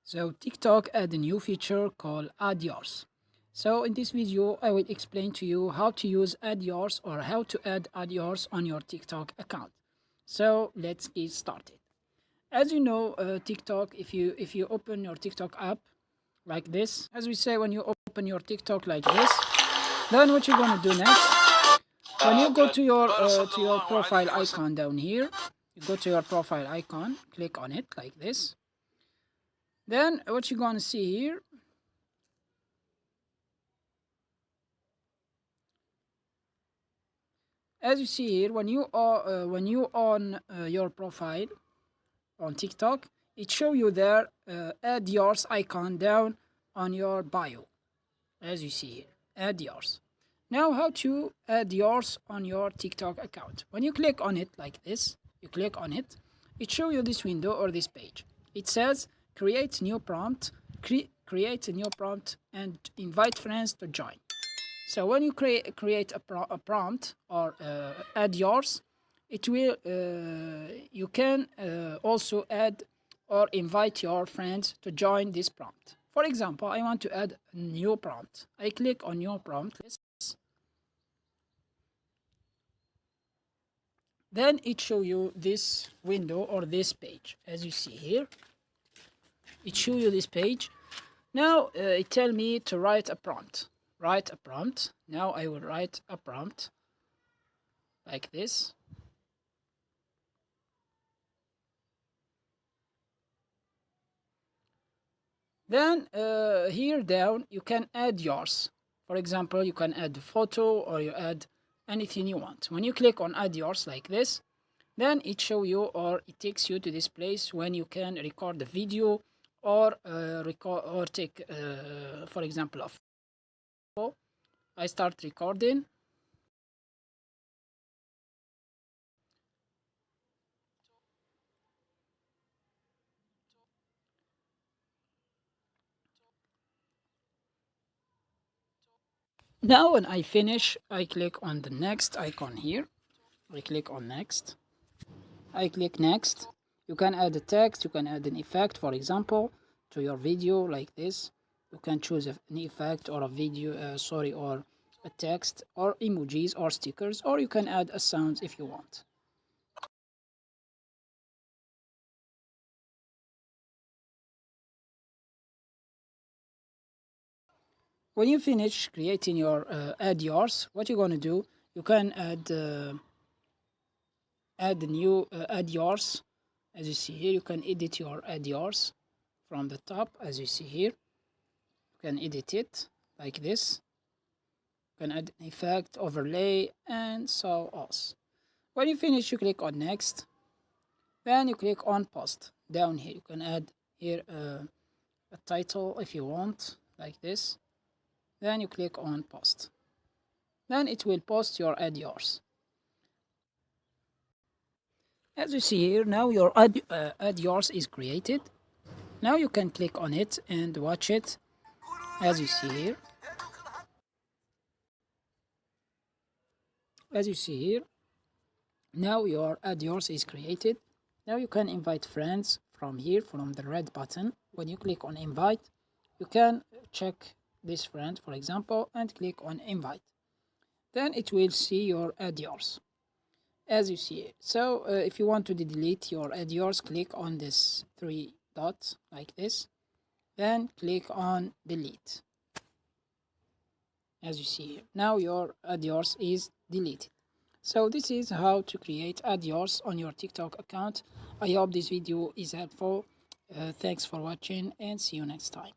So TikTok add a new feature called Add Yours. So in this video, I will explain to you how to use Add Yours or how to add Yours on your TikTok account. So let's get started. As you know, TikTok, if you open your TikTok app like this, as we say, when you open your TikTok like this, then what you're gonna do next? When you go to your profile icon down here, you go to your profile icon, click on it like this. Then what you're gonna see here, as you see here, when you on your profile on TikTok, it show you there add yours icon down on your bio, as you see here, add yours. Now how to add yours on your TikTok account? When you click on it like this, you click on it, it show you this window or this page. It says create new prompt, create a new prompt and invite friends to join. So when you create a prompt or add yours, it will you can also add or invite your friends to join this prompt. For example, I want to add a new prompt. I click on new prompt. Then it show you this window or this page. As you see here, it show you this page. Now it tell me to write a prompt. Write a prompt. Now I will write a prompt like this. Then here down you can add yours. For example, you can add a photo or you add anything you want. When you click on add yours like this, then it show you or it takes you to this place when you can record the video or record or take for example a photo. I start recording. Now when I finish, I click on the next icon here. I click on next. I click next. You can add a text, you can add an effect, for example, to your video like this. You can choose an effect or a video, or a text or emojis or stickers, or you can add a sound if you want. When you finish creating your add yours, what you're gonna do, you can add the new add yours. As you see here, you can edit your add yours from the top. As you see here, you can edit it like this. You can add an effect, overlay, and so on. When you finish, you click on next. Then you click on post. Down here, you can add here a title if you want, like this. Then you click on post. Then it will post your add yours. As you see here, now your add yours is created. Now you can click on it and watch it, as you see here. As you see here, now your add yours is created. Now you can invite friends from here, from the red button. When you click on invite, you can check this friend, for example, and click on invite. Then it will see your add yours, as you see it. So if you want to delete your add yours, click on this three dots like this. Then click on delete, as you see here. Now your add yours is deleted. So this is how to create add yours on your TikTok account. I hope this video is helpful. Thanks for watching and see you next time.